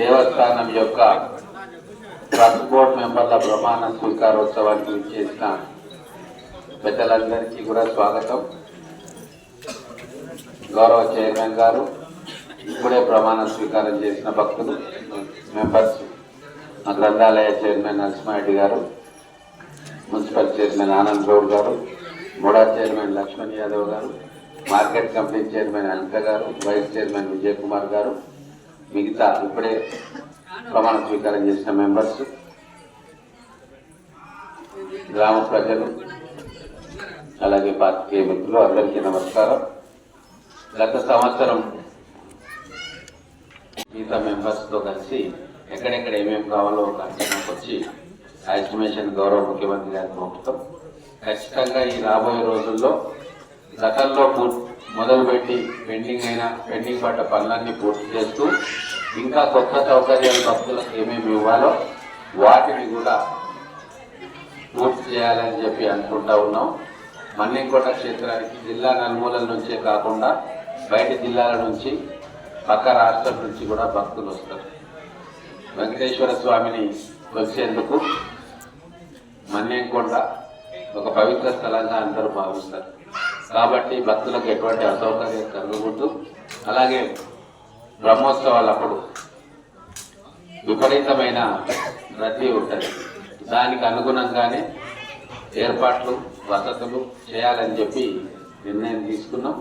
దేవస్థానం యొక్క trust board మెంబర్ల ప్రమాణ స్వీకారోత్సవానికి చేసిన పెద్దలందరికీ కూడా స్వాగతం. గౌరవ చైర్మన్ గారు, ఇప్పుడే ప్రమాణ స్వీకారం చేసిన భక్తులు, మెంబర్స్, మా గ్రంథాలయ చైర్మన్ నరసింహారెడ్డి గారు, మున్సిపల్ చైర్మన్ ఆనంద్ గౌడ్ గారు, మోడా చైర్మన్ లక్ష్మణ్ యాదవ్ గారు, మార్కెట్ కమిటీ చైర్మన్ అనిత గారు, వైస్ చైర్మన్ విజయ్ కుమార్ గారు, మిగతా ఇప్పుడే ప్రమాణ స్వీకారం చేసిన మెంబర్స్, గ్రామ ప్రజలు, అలాగే పాత్రికేయ మిత్రులు అందరికీ నమస్కారం. గత సంవత్సరం మిగతా మెంబర్స్తో కలిసి ఎక్కడెక్కడ ఏమేమి కావాలో ఒక అంచనాకు వచ్చి ఆ ఎస్టిమేషన్ గౌరవ ముఖ్యమంత్రి గారికి పంపుతాం. ఖచ్చితంగా ఈ రాబోయే రోజుల్లో గతంలో మొదలుపెట్టి పెండింగ్ పడ్డ పనులన్నీ పూర్తి చేస్తూ ఇంకా కొత్త సౌకర్యాలు భక్తులకు ఏమేమి ఇవ్వాలో వాటిని కూడా పూర్తి చేయాలని చెప్పి అనుకుంటా ఉన్నాం. మన్నెంకోట క్షేత్రానికి జిల్లా నలుమూలల నుంచే కాకుండా బయట జిల్లాల నుంచి, పక్క రాష్ట్రం నుంచి కూడా భక్తులు వస్తారు. వెంకటేశ్వర స్వామిని వచ్చేందుకు మన్నెంకోట ఒక పవిత్ర స్థలంగా అందరూ భావిస్తారు. కాబట్టి భక్తులకు ఎటువంటి అసౌకర్యం కలగకూడదు. అలాగే బ్రహ్మోత్సవాలప్పుడు విపరీతమైన రద్దీ ఉంటుంది. దానికి అనుగుణంగానే ఏర్పాట్లు, వసతులు చేయాలని చెప్పి నిర్ణయం తీసుకున్నాం.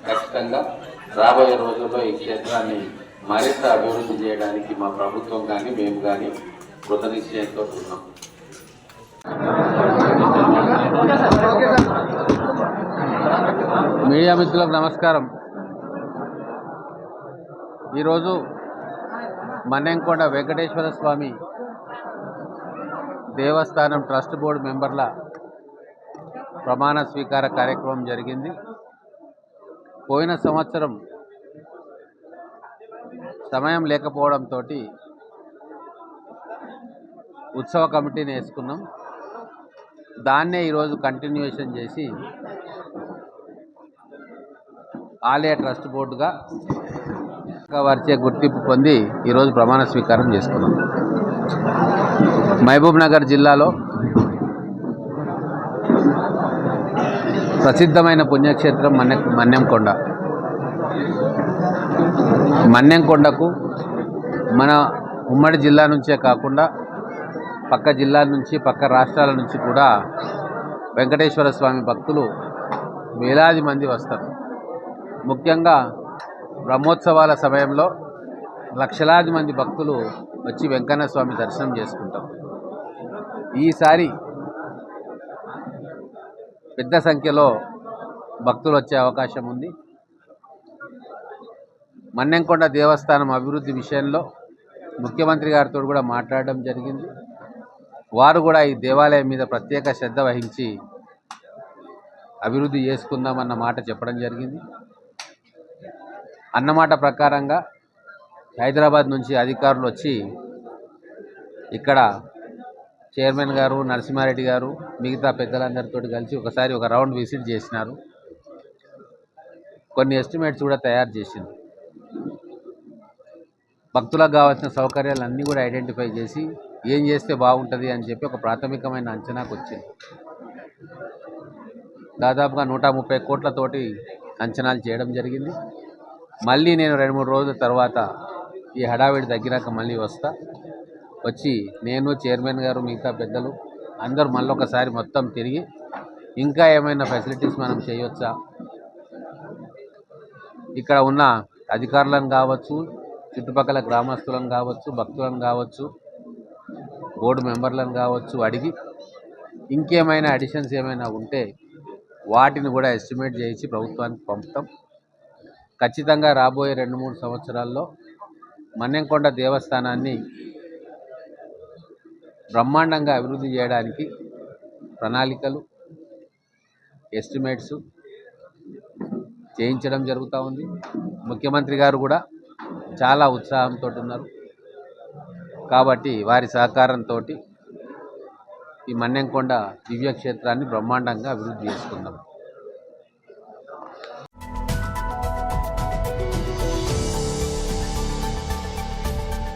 ఖచ్చితంగా రాబోయే రోజుల్లో ఈ క్షేత్రాన్ని మరింత అభివృద్ధి చేయడానికి మా ప్రభుత్వం కానీ మేము కానీ కృతనిశ్చయంతో ఉన్నాం. మీడియా మిత్రులకు నమస్కారం. ఈరోజు మన్నెంకొండ వెంకటేశ్వర స్వామి దేవస్థానం ట్రస్ట్ బోర్డు మెంబర్ల ప్రమాణ స్వీకార కార్యక్రమం జరిగింది. పోయిన సంవత్సరం సమయం లేకపోవడంతో ఉత్సవ కమిటీని వేసుకున్నాం. దాన్నే ఈరోజు కంటిన్యూషన్ చేసి ఆలయ ట్రస్ట్ బోర్డుగా వారిచే గుర్తింపు పొంది ఈరోజు ప్రమాణ స్వీకారం చేసుకున్నాం. మహబూబ్ నగర్ జిల్లాలో ప్రసిద్ధమైన పుణ్యక్షేత్రం మన్నెంకొండ. మన్నెంకొండకు మన ఉమ్మడి జిల్లా నుంచే కాకుండా పక్క జిల్లాల నుంచి, పక్క రాష్ట్రాల నుంచి కూడా వెంకటేశ్వర స్వామి భక్తులు వేలాది మంది వస్తారు. ముఖ్యంగా బ్రహ్మోత్సవాల సమయంలో లక్షలాది మంది భక్తులు వచ్చి వెంకన్న స్వామి దర్శనం చేసుకుంటాం. ఈసారి పెద్ద సంఖ్యలో భక్తులు వచ్చే అవకాశం ఉంది. మన్నెంకొండ దేవస్థానం అభివృద్ధి విషయంలో ముఖ్యమంత్రి గారితో కూడా మాట్లాడడం జరిగింది. వారు కూడా ఈ దేవాలయం మీద ప్రత్యేక శ్రద్ధ వహించి అభివృద్ధి చేసుకుందామన్న మాట చెప్పడం జరిగింది. అన్నమాట ప్రకారంగా హైదరాబాద్ నుంచి అధికారులు వచ్చి ఇక్కడ చైర్మన్ గారు, నరసింహారెడ్డి గారు, మిగతా పెద్దలందరితో కలిసి ఒకసారి ఒక రౌండ్ విజిట్ చేసినారు. కొన్ని ఎస్టిమేట్స్ కూడా తయారు చేసింది. భక్తులకు కావాల్సిన సౌకర్యాలన్నీ కూడా ఐడెంటిఫై చేసి ఏం చేస్తే బాగుంటుంది అని చెప్పి ఒక ప్రాథమికమైన అంచనాకు వచ్చింది. దాదాపుగా 130 కోట్లతోటి అంచనాలు చేయడం జరిగింది. మళ్ళీ నేను 2-3 రోజుల తర్వాత ఈ హడావిడి తగ్గినాక మళ్ళీ వచ్చి నేను, చైర్మన్ గారు, మిగతా పెద్దలు అందరూ మళ్ళీ ఒకసారి మొత్తం తిరిగి ఇంకా ఏమైనా ఫెసిలిటీస్ మనం చేయొచ్చా, ఇక్కడ ఉన్న అధికారులను కావచ్చు, చుట్టుపక్కల గ్రామస్తులను కావచ్చు, భక్తులను కావచ్చు, బోర్డు మెంబర్లను కావచ్చు అడిగి ఇంకేమైనా అడిషన్స్ ఏమైనా ఉంటే వాటిని కూడా ఎస్టిమేట్ చేసి ప్రభుత్వానికి పంపుతాం. ఖచ్చితంగా రాబోయే 2-3 సంవత్సరాల్లో మన్నెంకొండ దేవస్థానాన్ని బ్రహ్మాండంగా అభివృద్ధి చేయడానికి ప్రణాళికలు, ఎస్టిమేట్స్ చేయించడం జరుగుతూ ఉంది. ముఖ్యమంత్రి గారు కూడా చాలా ఉత్సాహంతో ఉన్నారు. కాబట్టి వారి సహకారంతో ఈ మన్నెంకొండ దివ్యక్షేత్రాన్ని బ్రహ్మాండంగా అభివృద్ధి చేసుకుందాం.